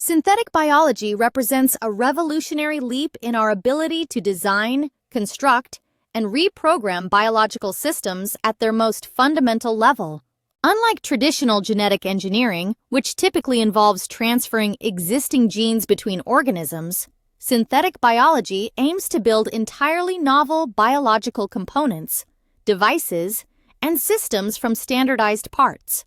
Synthetic biology represents a revolutionary leap in our ability to design, construct, and reprogram biological systems at their most fundamental level. Unlike traditional genetic engineering, which typically involves transferring existing genes between organisms, synthetic biology aims to build entirely novel biological components, devices, and systems from standardized parts.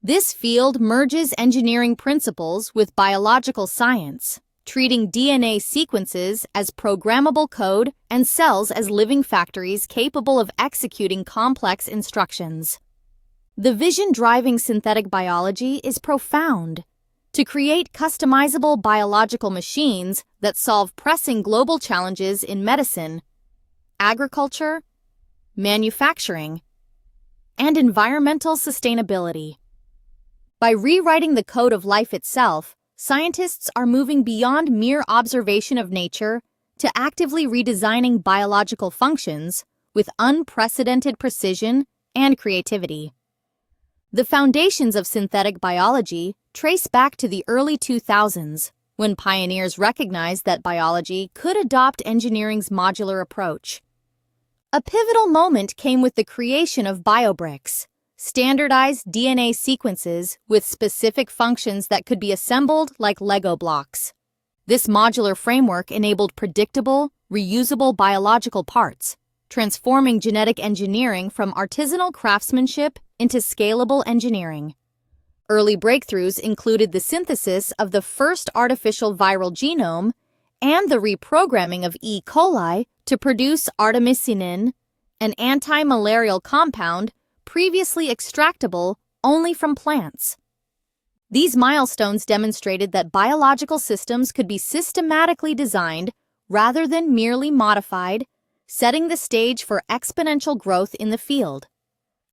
This field merges engineering principles with biological science, treating DNA sequences as programmable code and cells as living factories capable of executing complex instructions. The vision driving synthetic biology is profound: to create customizable biological machines that solve pressing global challenges in medicine, agriculture, manufacturing, and environmental sustainability. By rewriting the code of life itself, scientists are moving beyond mere observation of nature to actively redesigning biological functions with unprecedented precision and creativity. The foundations of synthetic biology trace back to the early 2000s, when pioneers recognized that biology could adopt engineering's modular approach. A pivotal moment came with the creation of BioBricks, standardized DNA sequences with specific functions that could be assembled like Lego blocks. This modular framework enabled predictable, reusable biological parts, transforming genetic engineering from artisanal craftsmanship into scalable engineering. Early breakthroughs included the synthesis of the first artificial viral genome and the reprogramming of E. coli to produce artemisinin, an anti-malarial compound previously extractable only from plants. These milestones demonstrated that biological systems could be systematically designed rather than merely modified, setting the stage for exponential growth in the field.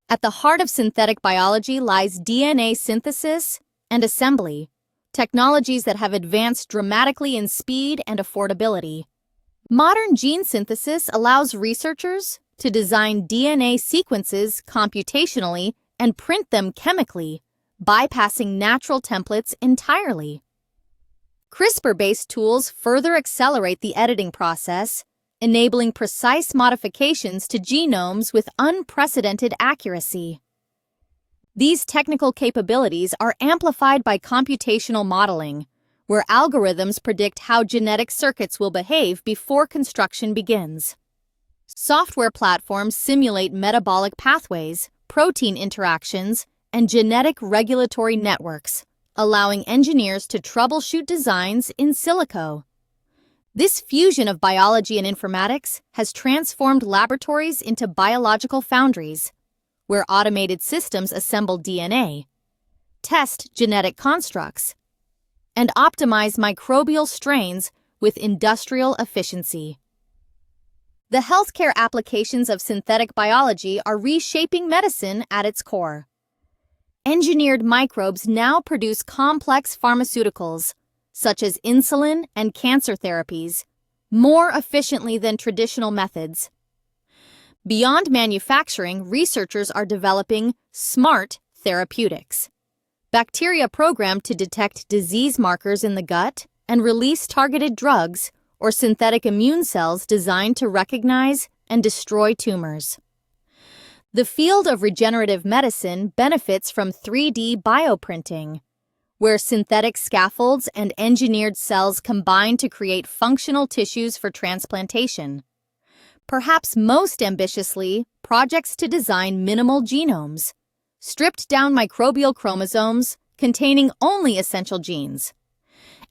At the heart of synthetic biology lies DNA synthesis and assembly, technologies that have advanced dramatically in speed and affordability. Modern gene synthesis allows researchers to design DNA sequences computationally and print them chemically, bypassing natural templates entirely. CRISPR-based tools further accelerate the editing process, enabling precise modifications to genomes with unprecedented accuracy. These technical capabilities are amplified by computational modeling, where algorithms predict how genetic circuits will behave before construction begins. Software platforms simulate metabolic pathways, protein interactions, and genetic regulatory networks, allowing engineers to troubleshoot designs in silico. This fusion of biology and informatics has transformed laboratories into biological foundries, where automated systems assemble DNA, test genetic constructs, and optimize microbial strains with industrial efficiency. The healthcare applications of synthetic biology are reshaping medicine at its core. Engineered microbes now produce complex pharmaceuticals, such as insulin and cancer therapies, more efficiently than traditional methods. Beyond manufacturing, researchers are developing smart therapeutics, bacteria programmed to detect disease markers in the gut and release targeted drugs, or synthetic immune cells designed to recognize and destroy tumors. The field of regenerative medicine benefits from 3D bioprinting, where synthetic scaffolds and engineered cells combine to create functional tissues for transplantation. Perhaps most ambitiously, projects to design minimal genomes, stripped-down microbial chromosomes containing only essential genes,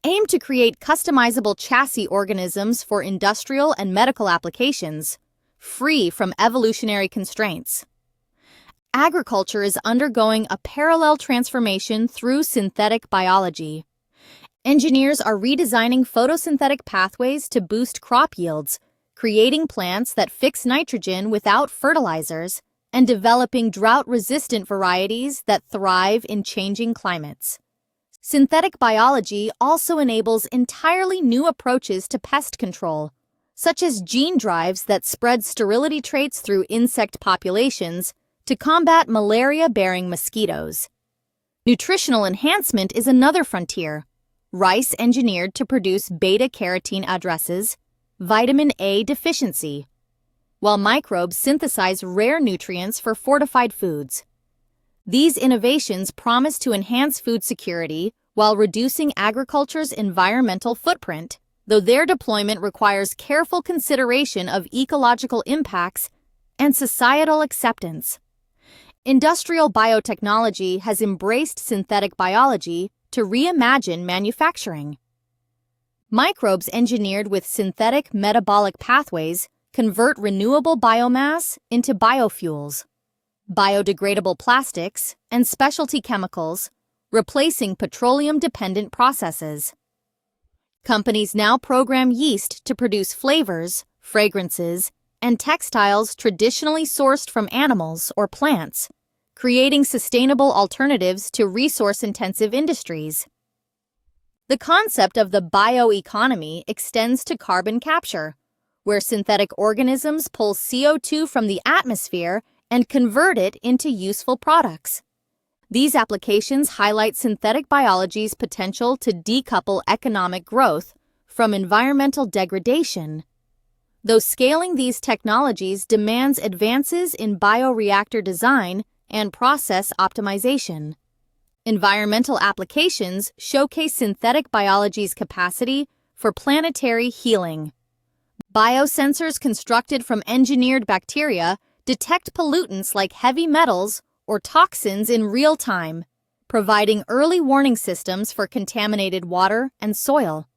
aim to create customizable chassis organisms for industrial and medical applications, free from evolutionary constraints. Agriculture is undergoing a parallel transformation through synthetic biology. Engineers are redesigning photosynthetic pathways to boost crop yields, creating plants that fix nitrogen without fertilizers, and developing drought-resistant varieties that thrive in changing climates. Synthetic biology also enables entirely new approaches to pest control, such as gene drives that spread sterility traits through insect populations to combat malaria-bearing mosquitoes. Nutritional enhancement is another frontier, rice engineered to produce beta-carotene addresses vitamin A deficiency, while microbes synthesize rare nutrients for fortified foods. These innovations promise to enhance food security while reducing agriculture's environmental footprint, though their deployment requires careful consideration of ecological impacts and societal acceptance. Industrial biotechnology has embraced synthetic biology to reimagine manufacturing. Microbes engineered with synthetic metabolic pathways convert renewable biomass into biofuels, biodegradable plastics, and specialty chemicals, replacing petroleum-dependent processes. Companies now program yeast to produce flavors, fragrances, and textiles traditionally sourced from animals or plants, creating sustainable alternatives to resource-intensive industries. The concept of the bioeconomy extends to carbon capture, where synthetic organisms pull CO2 from the atmosphere and convert it into useful products. These applications highlight synthetic biology's potential to decouple economic growth from environmental degradation. Though scaling these technologies demands advances in bioreactor design and process optimization, environmental applications showcase synthetic biology's capacity for planetary healing. Biosensors constructed from engineered bacteria detect pollutants like heavy metals or toxins in real time, providing early warning systems for contaminated water and soil.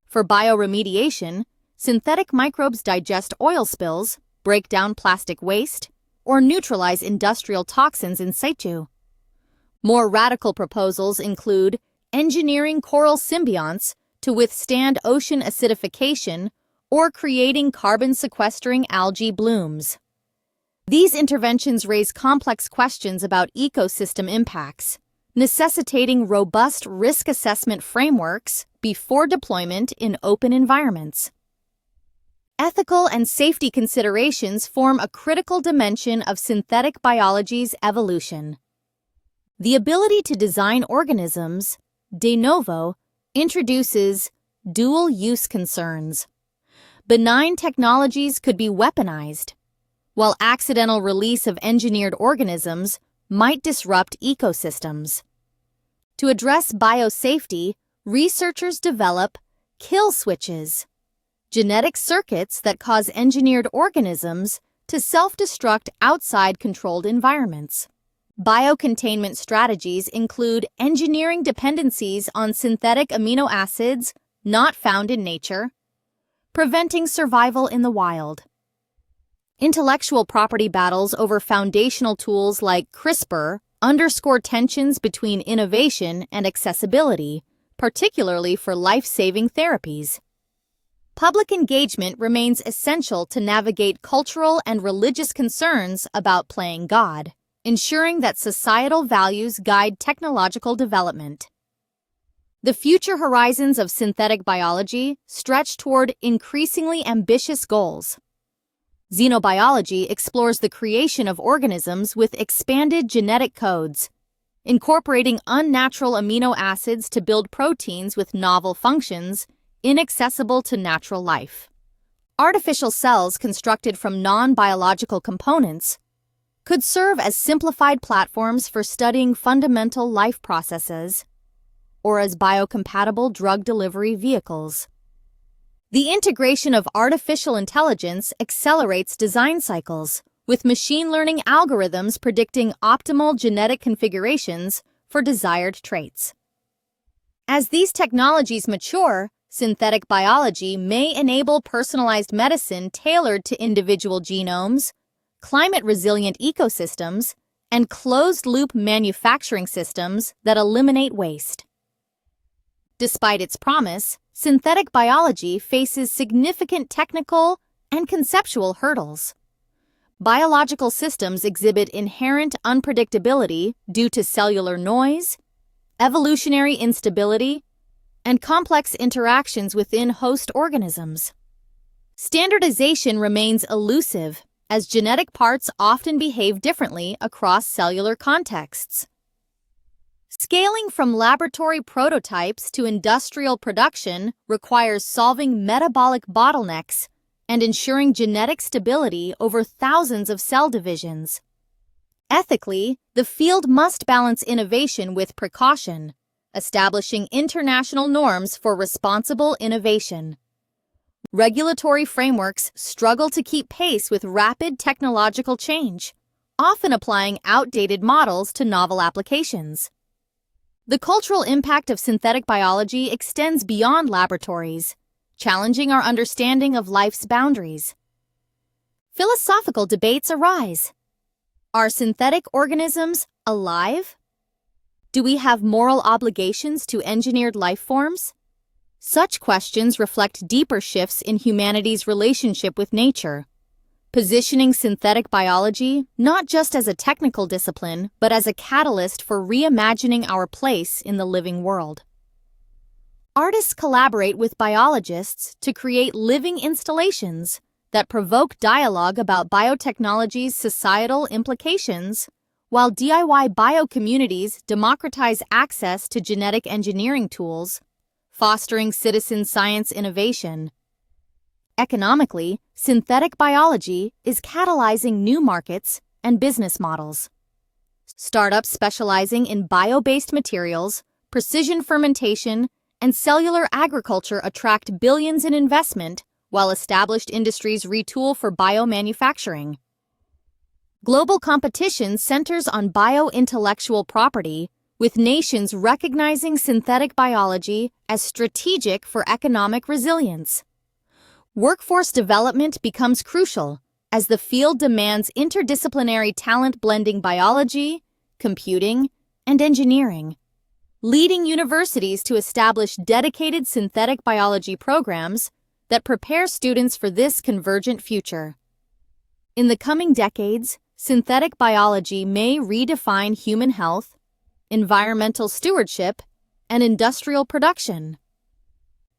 For bioremediation, synthetic microbes digest oil spills, break down plastic waste, or neutralize industrial toxins in situ. More radical proposals include engineering coral symbionts to withstand ocean acidification or creating carbon-sequestering algae blooms. These interventions raise complex questions about ecosystem impacts, necessitating robust risk assessment frameworks before deployment in open environments. Ethical and safety considerations form a critical dimension of synthetic biology's evolution. The ability to design organisms de novo introduces dual-use concerns. Benign technologies could be weaponized, while accidental release of engineered organisms might disrupt ecosystems. To address biosafety, researchers develop kill switches, genetic circuits that cause engineered organisms to self-destruct outside controlled environments. Biocontainment strategies include engineering dependencies on synthetic amino acids not found in nature, preventing survival in the wild. Intellectual property battles over foundational tools like CRISPR underscore tensions between innovation and accessibility, particularly for life-saving therapies. Public engagement remains essential to navigate cultural and religious concerns about playing God, ensuring that societal values guide technological development. The future horizons of synthetic biology stretch toward increasingly ambitious goals. Xenobiology explores the creation of organisms with expanded genetic codes, incorporating unnatural amino acids to build proteins with novel functions inaccessible to natural life. Artificial cells constructed from non-biological components could serve as simplified platforms for studying fundamental life processes or as biocompatible drug delivery vehicles. The integration of artificial intelligence accelerates design cycles, with machine learning algorithms predicting optimal genetic configurations for desired traits. As these technologies mature, synthetic biology may enable personalized medicine tailored to individual genomes, climate-resilient ecosystems, and closed-loop manufacturing systems that eliminate waste. Despite its promise, synthetic biology faces significant technical and conceptual hurdles. Biological systems exhibit inherent unpredictability due to cellular noise, evolutionary instability, and complex interactions within host organisms. Standardization remains elusive, as genetic parts often behave differently across cellular contexts. Scaling from laboratory prototypes to industrial production requires solving metabolic bottlenecks and ensuring genetic stability over thousands of cell divisions. Ethically, the field must balance innovation with precaution, establishing international norms for responsible innovation. Regulatory frameworks struggle to keep pace with rapid technological change, often applying outdated models to novel applications. The cultural impact of synthetic biology extends beyond laboratories, challenging our understanding of life's boundaries. Philosophical debates arise. Are synthetic organisms alive? Do we have moral obligations to engineered life forms? Such questions reflect deeper shifts in humanity's relationship with nature, positioning synthetic biology not just as a technical discipline, but as a catalyst for reimagining our place in the living world. Artists collaborate with biologists to create living installations that provoke dialogue about biotechnology's societal implications, while DIY biocommunities democratize access to genetic engineering tools, fostering citizen science innovation. Economically, synthetic biology is catalyzing new markets and business models. Startups specializing in bio-based materials, precision fermentation, and cellular agriculture attract billions in investment, while established industries retool for biomanufacturing. Global competition centers on bio-intellectual property, with nations recognizing synthetic biology as strategic for economic resilience. Workforce development becomes crucial as the field demands interdisciplinary talent blending biology, computing, and engineering, leading universities to establish dedicated synthetic biology programs that prepare students for this convergent future. In the coming decades, synthetic biology may redefine human health, environmental stewardship, and industrial production.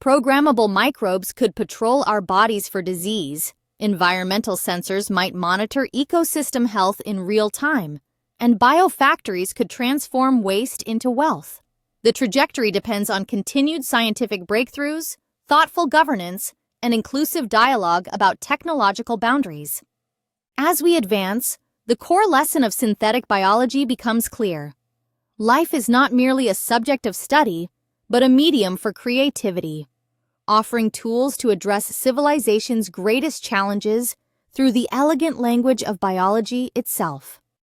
Programmable microbes could patrol our bodies for disease, environmental sensors might monitor ecosystem health in real time, and biofactories could transform waste into wealth. The trajectory depends on continued scientific breakthroughs, thoughtful governance, and inclusive dialogue about technological boundaries. As we advance, the core lesson of synthetic biology becomes clear. Life is not merely a subject of study, but a medium for creativity, offering tools to address civilization's greatest challenges through the elegant language of biology itself.